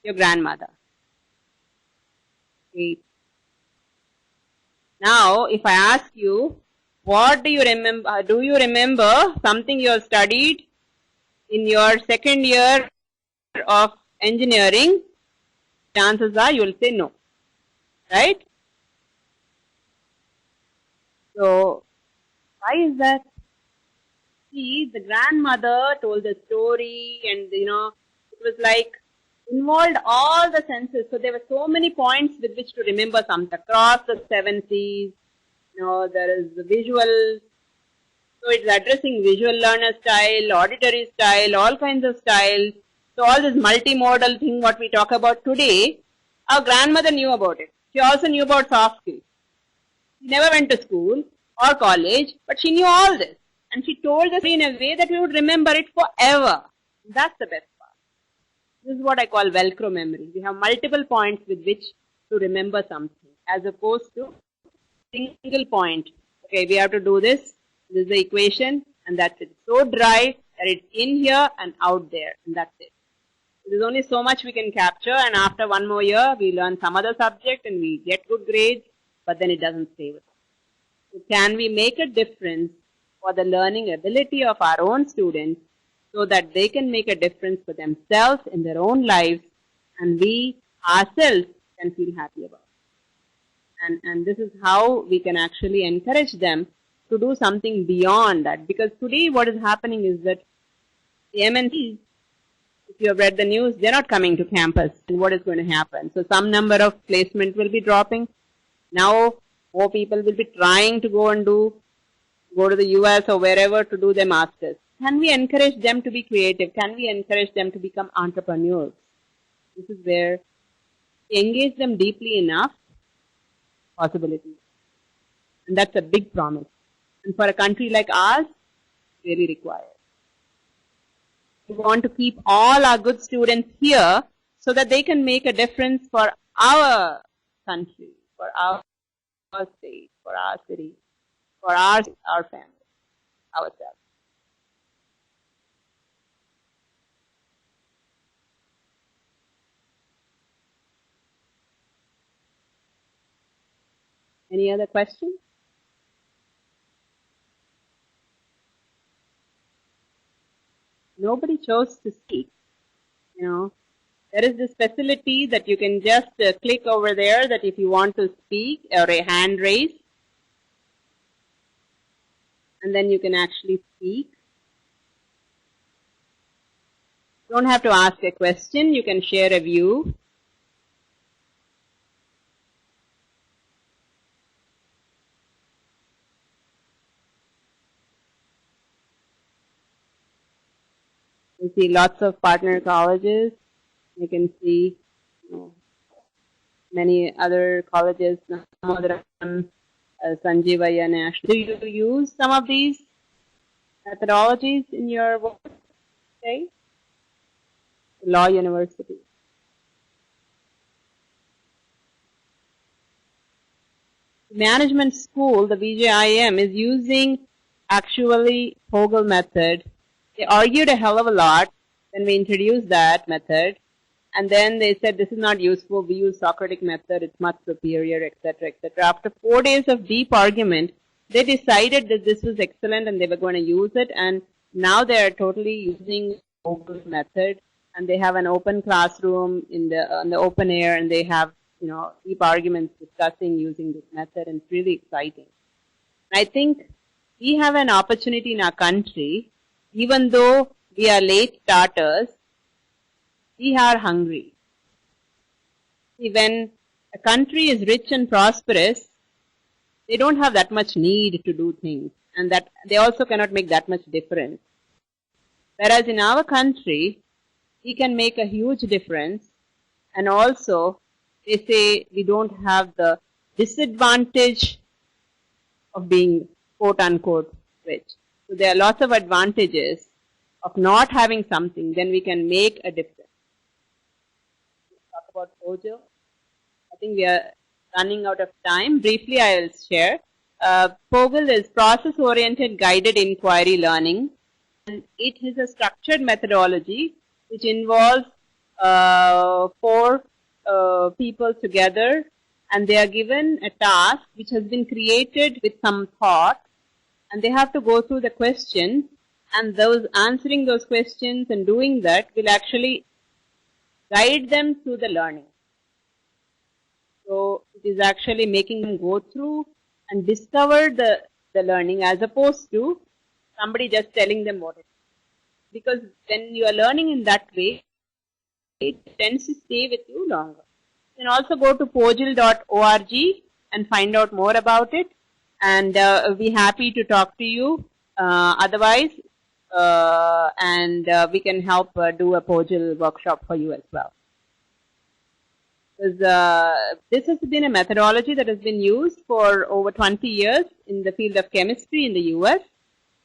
Speaker 1: your grandmother? Great. Now, if I ask you, what do you remember? Do you remember something you have studied in your second year of engineering? Chances are you will say no, right? So, why is that? See, the grandmother told the story and, it was like involved all the senses. So there were so many points with which to remember something. Across the 7 C's, there is the visuals. So it's addressing visual learner style, auditory style, all kinds of styles. So all this multimodal thing what we talk about today, our grandmother knew about it. She also knew about soft skills. She never went to school or college, but she knew all this. And she told us in a way that we would remember it forever. That's the best part. This is what I call Velcro memory. We have multiple points with which to remember something, as opposed to single point. Okay, we have to do this. This is the equation, and that's it. So dry that it's in here and out there, and that's it. There's only so much we can capture, and after one more year, we learn some other subject and we get good grades, but then it doesn't stay with us. So can we make a difference for the learning ability of our own students so that they can make a difference for themselves in their own lives and we ourselves can feel happy about it. And this is how we can actually encourage them to do something beyond that. Because today what is happening is that the MNCs, if you have read the news, they're not coming to campus. And what is going to happen? So some number of placement will be dropping. Now more people will be trying to go to the US or wherever to do their masters. Can we encourage them to be creative? Can we encourage them to become entrepreneurs? This is where we engage them deeply enough, possibilities. And that's a big promise. And for a country like ours, really required. We want to keep all our good students here so that they can make a difference for our country, for our state, for our city, for our family, ourselves. Any other questions? Nobody chose to speak. There is this facility that you can just click over there that if you want to speak or a hand raise, and then you can actually speak. You don't have to ask a question. You can share a view. You see lots of partner colleges. You can see many other colleges. Sanjeevaya National. Do you use some of these methodologies in your work today? Law University. Management school, the VJIM, is using actually Fogel method. They argued a hell of a lot when we introduced that method. And then they said, this is not useful, we use Socratic method, it's much superior, etc., etc. After 4 days of deep argument, they decided that this was excellent and they were going to use it. And now they are totally using Fogel's method. and they have an open classroom in the open air, and they have deep arguments discussing using this method, and it's really exciting. I think we have an opportunity in our country, even though we are late starters, we are hungry. See, when a country is rich and prosperous, they don't have that much need to do things, and that they also cannot make that much difference. Whereas in our country, we can make a huge difference, and also they say we don't have the disadvantage of being quote unquote rich. So there are lots of advantages of not having something, then we can make a difference. Let's talk about POJO. I think we are running out of time. Briefly, I will share. POGLE is Process-Oriented Guided Inquiry Learning, and it is a structured methodology which involves 4 people together, and they are given a task which has been created with some thought, and they have to go through the questions, and those answering those questions and doing that will actually guide them through the learning. So it is actually making them go through and discover the learning, as opposed to somebody just telling them what it is. Because when you are learning in that way, it tends to stay with you longer. You can also go to pojl.org and find out more about it, and we'll be happy to talk to you otherwise, and we can help do a POJL workshop for you as well. This has been a methodology that has been used for over 20 years in the field of chemistry in the US,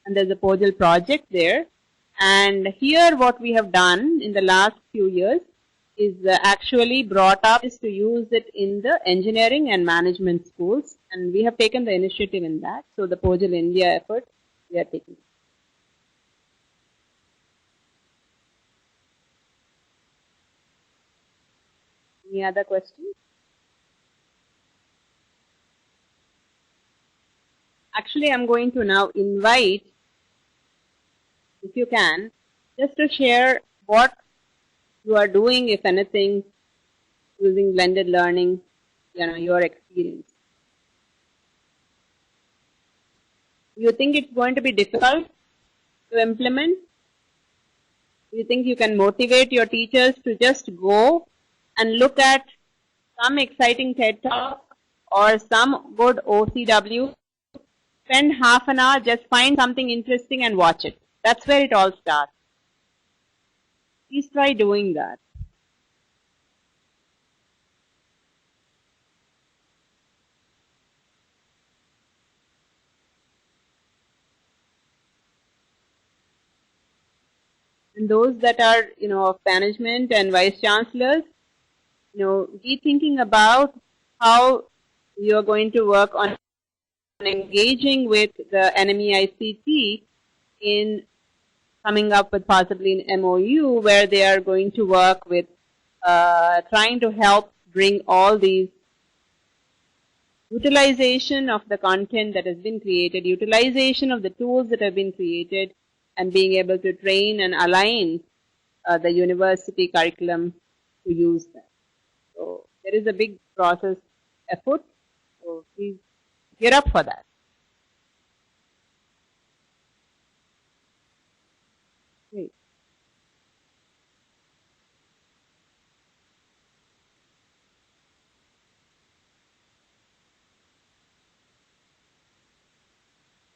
Speaker 1: and there's a POJL project there. And here what we have done in the last few years is actually brought up is to use it in the engineering and management schools, and we have taken the initiative in that. So the POJL India effort we are taking. Any other questions? Actually, I'm going to now invite, if you can, just to share what you are doing, if anything, using blended learning, your experience. Do you think it's going to be difficult to implement? Do you think you can motivate your teachers to just go and look at some exciting TED Talk or some good OCW, spend half an hour, just find something interesting and watch it? That's where it all starts. Please try doing that. And those that are, of management and vice chancellors, be thinking about how you are going to work on engaging with the NMEICT in coming up with possibly an MOU where they are going to work with trying to help bring all these utilization of the content that has been created, utilization of the tools that have been created, and being able to train and align the university curriculum to use that. So there is a big process effort, so please gear up for that. Great.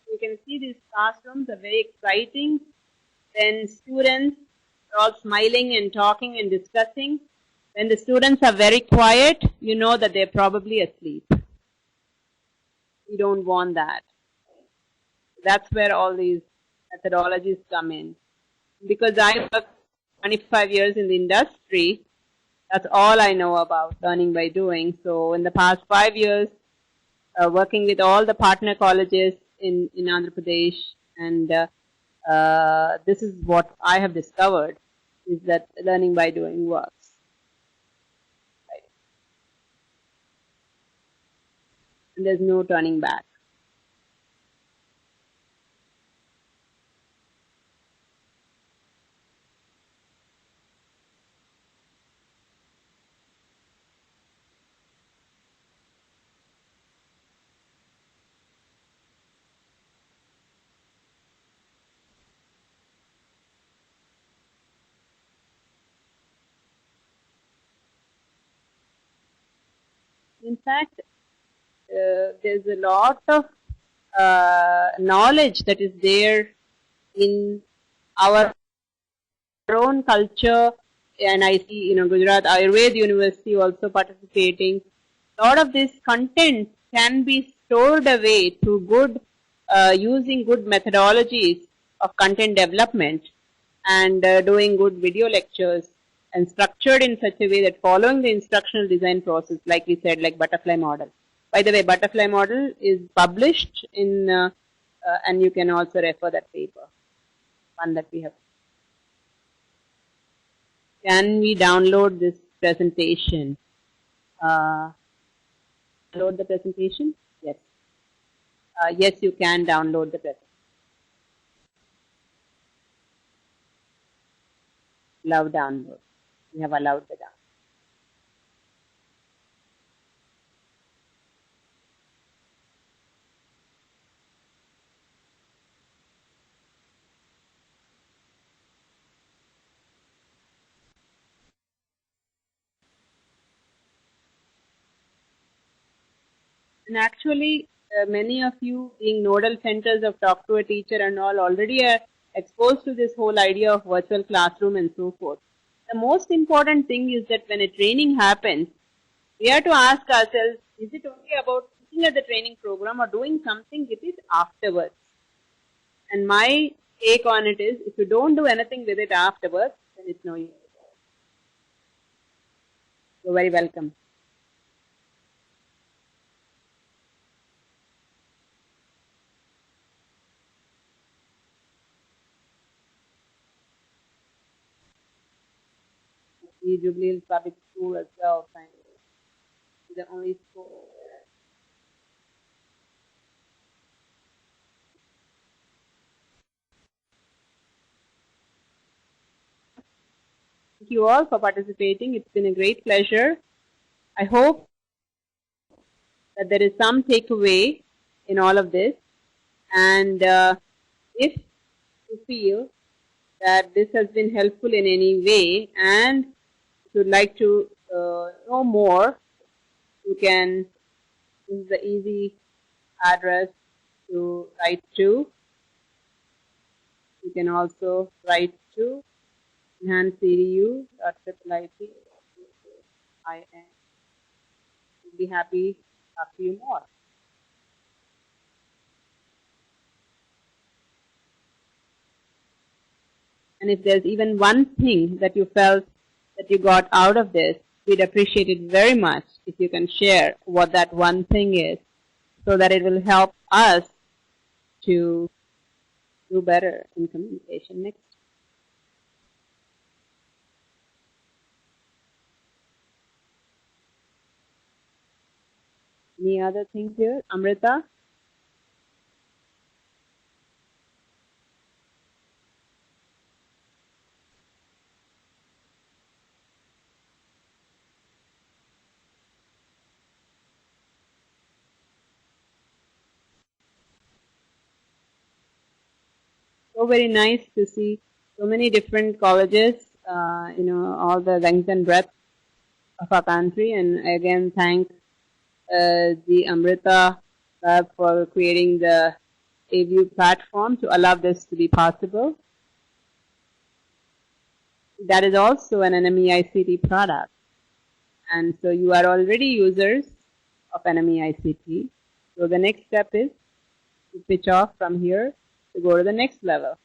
Speaker 1: You can see these classrooms are very exciting. When students are all smiling and talking and discussing. When the students are very quiet, you know that they're probably asleep. We don't want that. That's where all these methodologies come in. Because I worked 25 years in the industry, that's all I know about learning by doing. So in the past 5 years, working with all the partner colleges in Andhra Pradesh, and this is what I have discovered, is that learning by doing works. Right. And there's no turning back. In fact, there's a lot of knowledge that is there in our own culture, and I see, Gujarat Ayurveda University also participating. A lot of this content can be stored away through good, using good methodologies of content development and doing good video lectures and structured in such a way that following the instructional design process, like we said, like butterfly model. By the way, butterfly model is published in, and you can also refer that paper, one that we have. Can we download this presentation? Download the presentation? Yes. Yes, you can download the presentation. Allow download. We have allowed the download. And actually, many of you being nodal centers of Talk to a Teacher and all already are exposed to this whole idea of virtual classroom and so forth. The most important thing is that when a training happens, we have to ask ourselves, is it only about looking at the training program or doing something with it afterwards? And my take on it is, if you don't do anything with it afterwards, then it's no use. You're very welcome. Jubilee Hills Public School as well, finally. The only school. Thank you all for participating. It's been a great pleasure. I hope that there is some takeaway in all of this. And if you feel that this has been helpful in any way and if you'd like to know more, you can, this is the easy address to write to. You can also write to enhancedu.iit. We'll be happy to talk to you more. And if there's even one thing that you felt that you got out of this, we'd appreciate it very much if you can share what that one thing is so that it will help us to do better in communication next. Any other things here? Amrita? So very nice to see so many different colleges, all the length and breadth of our country. And I again thank the Amrita Lab for creating the AView platform to allow this to be possible. That is also an NME-ICT product. And so you are already users of NME-ICT. So the next step is to pitch off from here to go to the next level.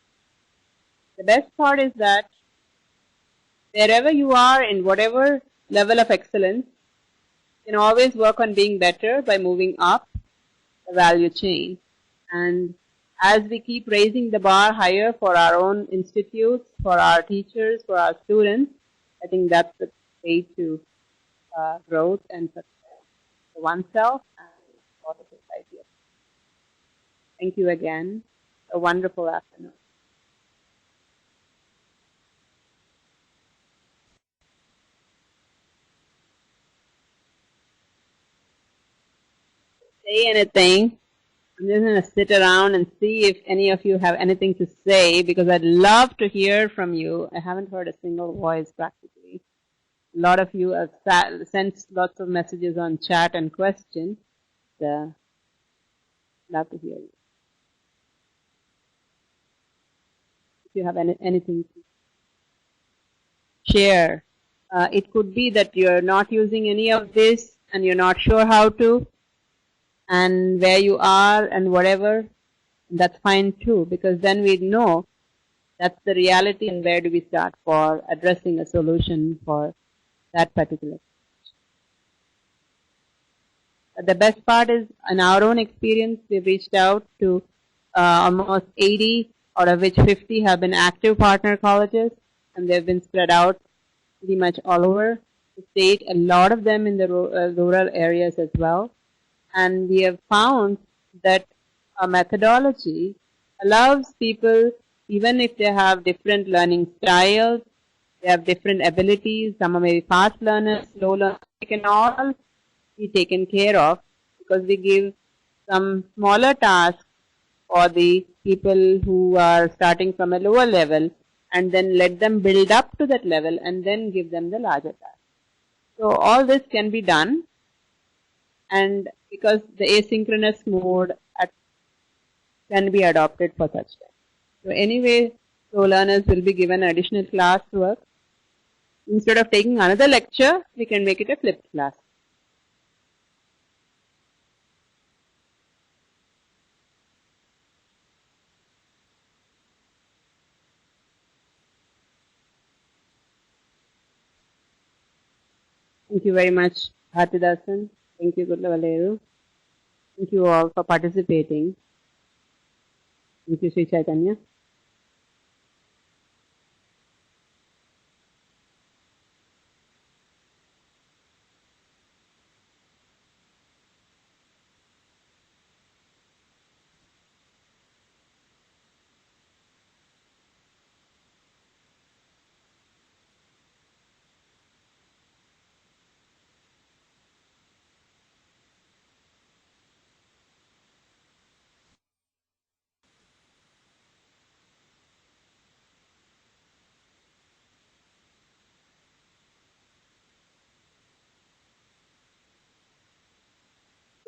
Speaker 1: The best part is that wherever you are in whatever level of excellence, you can always work on being better by moving up the value chain. And as we keep raising the bar higher for our own institutes, for our teachers, for our students, I think that's the way to growth and success for oneself and for the society. Thank you again. A wonderful afternoon. Say anything. I'm just going to sit around and see if any of you have anything to say because I'd love to hear from you. I haven't heard a single voice practically. A lot of you have sent lots of messages on chat and questions. Love to hear you. If you have anything to share. It could be that you're not using any of this and you're not sure how to, and where you are and whatever. That's fine too, because then we know that's the reality and where do we start for addressing a solution for that particular. The best part is, in our own experience, we've reached out to almost 80, out of which 50 have been active partner colleges, and they've been spread out pretty much all over the state, a lot of them in the rural areas as well. And we have found that a methodology allows people, even if they have different learning styles, they have different abilities, some are maybe fast learners, slow learners, they can all be taken care of, because we give some smaller tasks for the people who are starting from a lower level, and then let them build up to that level and then give them the larger task. So all this can be done, and because the asynchronous mode can be adopted for such time. So anyway, slow learners will be given additional class work. Instead of taking another lecture, we can make it a flipped class. Thank you very much, Bhartidasan. Thank you, Gudlavaleru. Thank you all for participating. Thank you, Sri Chaitanya.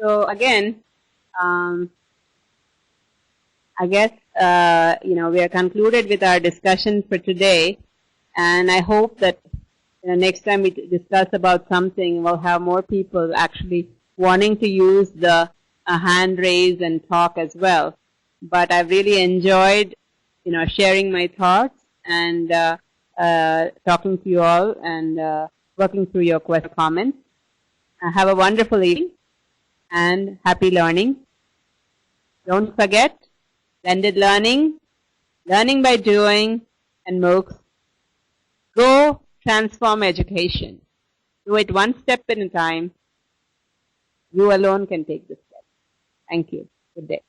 Speaker 1: So again, I guess, we are concluded with our discussion for today, and I hope that next time we discuss about something, we'll have more people actually wanting to use the hand raise and talk as well. But I've really enjoyed, sharing my thoughts and talking to you all and working through your comments. Have a wonderful evening and happy learning. Don't forget, blended learning, learning by doing, and MOOCs. Go transform education. Do it one step at a time. You alone can take this step. Thank you. Good day.